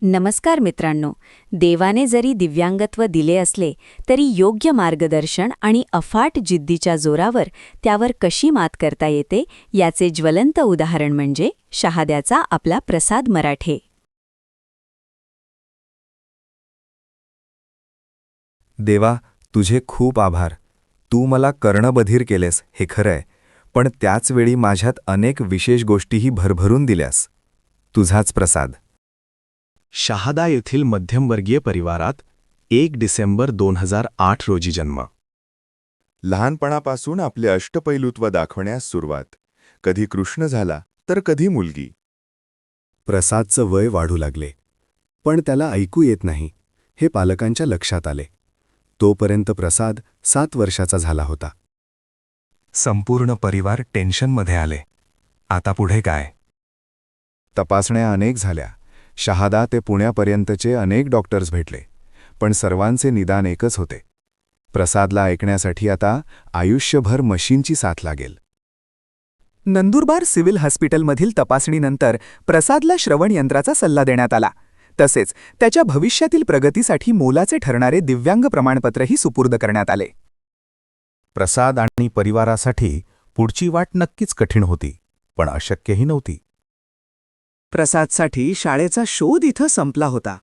नमस्कार मित्रांनो. देवाने जरी दिव्यांगत्व दिले असले तरी योग्य मार्गदर्शन आणि अफाट जिद्दीच्या जोरावर त्यावर कशी मात करता येते याचे ज्वलंत उदाहरण म्हणजे शहाद्याचा आपला प्रसाद मराठे. देवा, तुझे खूप आभार. तू मला कर्णबधीर केलेस हे खरंय, पण त्याच वेळी माझ्यात अनेक विशेष गोष्टीही भरभरून दिल्यास. तुझाच प्रसाद. शहादा येथील मध्यमवर्गीय परिवारात 1 डिसेंबर 2008 रोजी जन्म. लहानपणापासून आपले अष्टपैलुत्व दाखवण्यास सुरुवात. कधी कृष्ण झाला तर कधी मुलगी. प्रसादचं वय वाढू लागले, पण त्याला ऐकू येत नाही हे पालकांच्या लक्षात आले. तोपर्यंत प्रसाद 7 वर्षाचा झाला होता. संपूर्ण परिवार टेन्शनमध्ये आले. आता पुढे काय? तपासण्या अनेक झाल्या. शहादा ते पुण्यापर्यंतचे अनेक डॉक्टर्स भेटले, पण सर्वांचे निदान एकच होते: प्रसादला ऐकण्यासाठी आता आयुष्यभर मशीनची साथ लागेल. नंदुरबार सिव्हिल हॉस्पिटलमधील तपासणीनंतर प्रसादला श्रवणयंत्राचा सल्ला देण्यात आला. तसेच त्याच्या भविष्यातील प्रगतीसाठी मोलाचे ठरणारे दिव्यांग प्रमाणपत्रही सुपूर्द करण्यात आले. प्रसाद आणि परिवारासाठी पुढची वाट नक्कीच कठीण होती, पण अशक्यही नव्हती. प्रसादसाठी शाळेचा शोध इथं संपला होता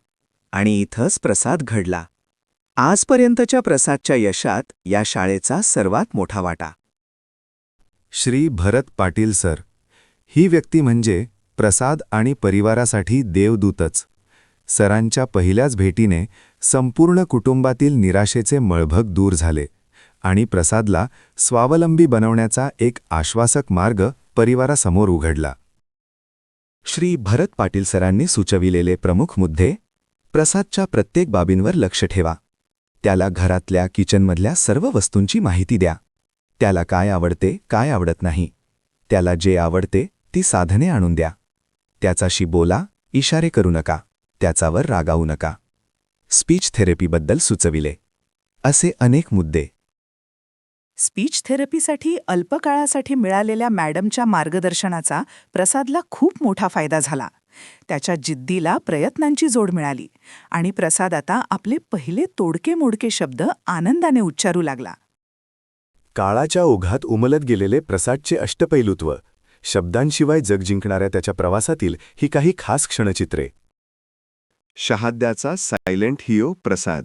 आणि इथंच प्रसाद घडला. आजपर्यंतच्या प्रसादच्या यशात या शाळेचा सर्वात मोठा वाटा. श्री भरत पाटील सर ही व्यक्ती म्हणजे प्रसाद आणि परिवारासाठी देवदूतच. सरांच्या पहिल्याच भेटीने संपूर्ण कुटुंबातील निराशेचे मळभग दूर झाले आणि प्रसादला स्वावलंबी बनवण्याचा एक आश्वासक मार्ग परिवारासमोर उघडला. श्री भरत पाटील सरांनी सुचविलेले प्रमुख मुद्दे: प्रसादच्या प्रत्येक बाबींवर लक्ष ठेवा. त्याला घरातल्या किचनमधल्या सर्व वस्तूंची माहिती द्या. त्याला काय आवडते, काय आवडत नाही. त्याला जे आवडते ती साधने आणून द्या. त्याच्याशी बोला, इशारे करू नका. त्याच्यावर रागावू नका. स्पीच थेरपीबद्दल सुचविले. असे अनेक मुद्दे. स्पीच थेरपीसाठी अल्पकाळासाठी मिळालेल्या मॅडमच्या मार्गदर्शनाचा प्रसादला खूप मोठा फायदा झाला. त्याच्या जिद्दीला प्रयत्नांची जोड मिळाली आणि प्रसाद आता आपले पहिले तोडके-मोडके शब्द आनंदाने उच्चारू लागला. काळाच्या ओघात उमलत गेलेले प्रसादचे अष्टपैलुत्व, शब्दांशिवाय जग जिंकणाऱ्या त्याच्या प्रवासातील ही काही खास क्षणचित्रे. शहाद्याचा सायलेंट हिरो प्रसाद.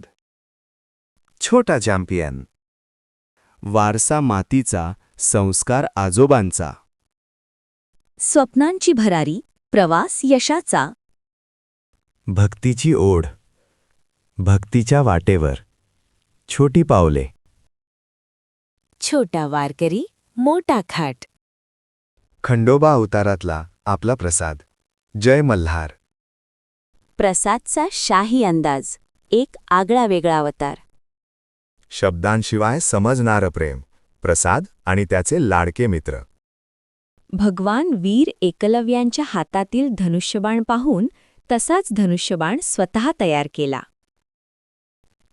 छोटा चॅम्पियन. वारसा मातीचा, संस्कार आजोबांचा. स्वप्नांची भरारी, प्रवास यशाचा. भक्तीची ओढ. भक्तीच्या वाटेवर. छोटी पावले. छोटा वारकरी, मोठा खाट. खंडोबा अवतारातला आपला प्रसाद. जय मल्हार. प्रसादचा शाही अंदाज, एक आगळा वेगळा अवतार. शब्दांशिवाय समजणारं प्रेम, प्रसाद आणि त्याचे लाडके मित्र. भगवान वीर एकलव्यांच्या हातातील धनुष्यबाण पाहून तसाच धनुष्यबाण स्वतः तयार केला.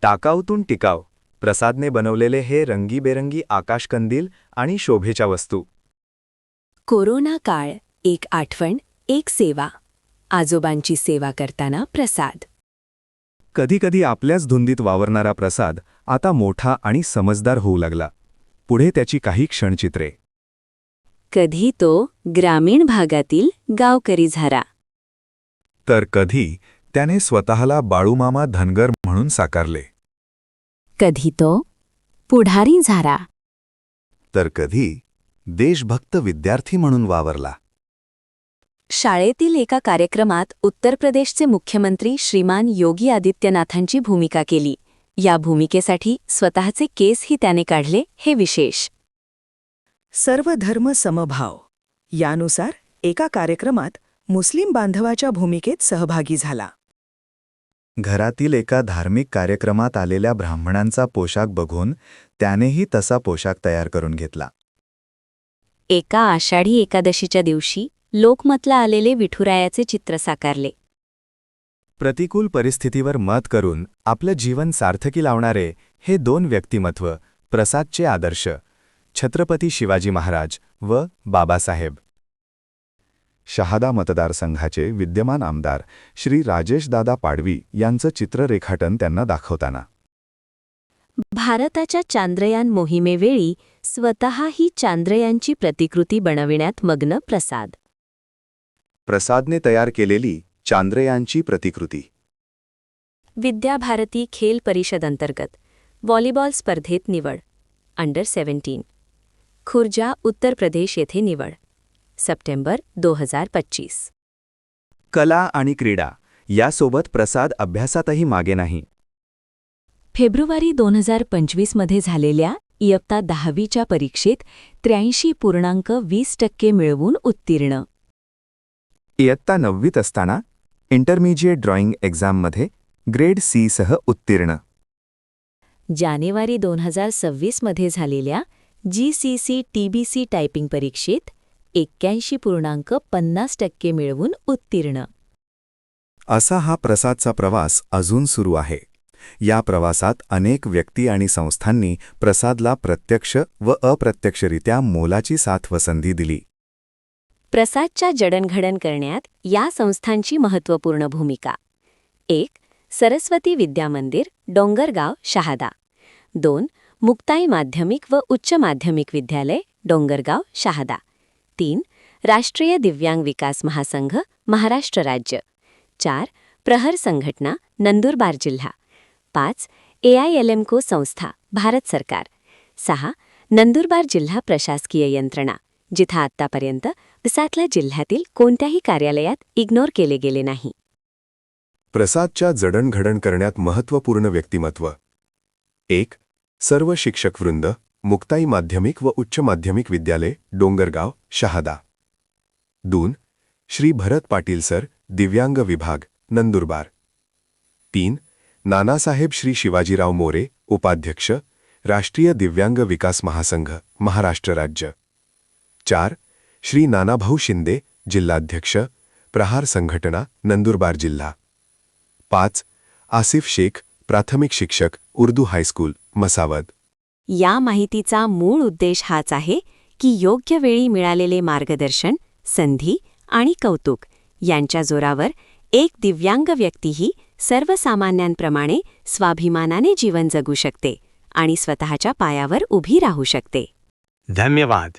टाकाऊतून टिकाव. प्रसादने बनवलेले हे रंगीबेरंगी आकाशकंदील आणि शोभेच्या वस्तू. कोरोना काळ, एक आठवण, एक सेवा. आजोबांची सेवा करताना प्रसाद. कधीकधी आपल्याच धुंदीत वावरणारा प्रसाद आता मोठा आणि समजदार होऊ लागला. पुढे त्याची काही क्षणचित्रे. कधी तो ग्रामीण भागातील गावकरी झाला, तर कधी त्याने स्वतःला बाळूमामा धनगर म्हणून साकारले. कधी तो पुढारी झाला, तर कधी देशभक्त विद्यार्थी म्हणून वावरला. शाळेतील एका कार्यक्रमात उत्तर प्रदेशचे मुख्यमंत्री श्रीमान योगी आदित्यनाथांची भूमिका केली. या भूमिकेसाठी स्वतःचे केसही त्याने काढले, हे विशेष. सर्व धर्म समभाव यानुसार एका कार्यक्रमात मुस्लिम बांधवाच्या भूमिकेत सहभागी झाला. घरातील एका धार्मिक कार्यक्रमात आलेल्या ब्राह्मणांचा पोशाख बघून त्यानेही तसा पोशाख तयार करून घेतला. एका आषाढी एकादशीच्या दिवशी लोकमतला आलेले विठुरायाचे चित्र साकारले. प्रतिकूल परिस्थितीवर मत करून आपलं जीवन सार्थकी लावणारे हे दोन व्यक्तिमत्व, प्रसादचे आदर्श, छत्रपती शिवाजी महाराज व बाबासाहेब. शहादा मतदारसंघाचे विद्यमान आमदार श्री राजेशदादा पाडवी यांचं चित्ररेखाटन त्यांना दाखवताना. भारताच्या चांद्रयान मोहिमेवेळी स्वतः ही चांद्रयानची प्रतिकृती बनविण्यात मग्न प्रसाद. प्रसादने तयार केलेली चांद्रयानची प्रतिकृती. विद्याभारती खेल परिषद अंतर्गत व्हॉलीबॉल स्पर्धेत निवड अंडर-17 खुर्जा उत्तर प्रदेश येथे निवड सप्टेंबर 2025. कला आणि क्रीडा यासोबत प्रसाद अभ्यासातही मागे नाही. फेब्रुवारी 2025 मध्ये झालेल्या इयत्ता 10वीच्या परीक्षेत 83.20% मिळवून उत्तीर्ण. इयत्ता 9वीत असताना इंटरमिजिएट ड्रॉइंग एक्झाममध्ये ग्रेड सी सह उत्तीर्ण. जानेवारी 2026 मध्ये झालेल्या GCC TBC टायपिंग परीक्षेत 81.50% मिळवून उत्तीर्ण. असा हा प्रसादचा प्रवास अजून सुरू आहे. या प्रवासात अनेक व्यक्ती आणि संस्थांनी प्रसादला प्रत्यक्ष व अप्रत्यक्षरित्या मोलाची साथ व संधी दिली. प्रसादच्या जडणघडण करण्यात या संस्थांची महत्त्वपूर्ण भूमिका. 1. सरस्वती विद्यामंदिर डोंगरगाव शहादा. 2. मुक्ताई माध्यमिक व उच्च माध्यमिक विद्यालय डोंगरगाव शहादा. 3. राष्ट्रीय दिव्यांग विकास महासंघ महाराष्ट्र राज्य. 4. प्रहर संघटना नंदुरबार जिल्हा. 5. AILMCO संस्था भारत सरकार. 6. नंदुरबार जिल्हा प्रशासकीय यंत्रणा जिथं आत्तापर्यंत प्रसादला जिल्ह्यातील कोणत्याही कार्यालयात इग्नोर केले गेले नाही. प्रसादच्या जडणघडण करण्यात महत्त्वपूर्ण व्यक्तिमत्व. 1. सर्व शिक्षकवृंद मुक्ताई माध्यमिक व उच्च माध्यमिक विद्यालय डोंगरगाव शहादा. 2. श्री भरत पाटील सर दिव्यांग विभाग नंदुरबार. 3. नानासाहेब श्री शिवाजीराव मोरे उपाध्यक्ष राष्ट्रीय दिव्यांग विकास महासंघ महाराष्ट्र राज्य. 4. श्री नानाभाऊ शिंदे जिल्हाध्यक्ष प्रहार संघटना नंदुरबार जिल्हा. 5. आसिफ शेख प्राथमिक शिक्षक उर्दू हायस्कूल मसावद. या माहितीचा मूळ उद्देश हाच आहे की योग्य वेळी मिळालेले मार्गदर्शन, संधी आणि कौतुक यांच्या जोरावर एक दिव्यांग व्यक्तीही सर्वसामान्यांप्रमाणे स्वाभिमानाने जीवन जगू शकते आणि स्वतःच्या पायावर उभी राहू शकते. धन्यवाद.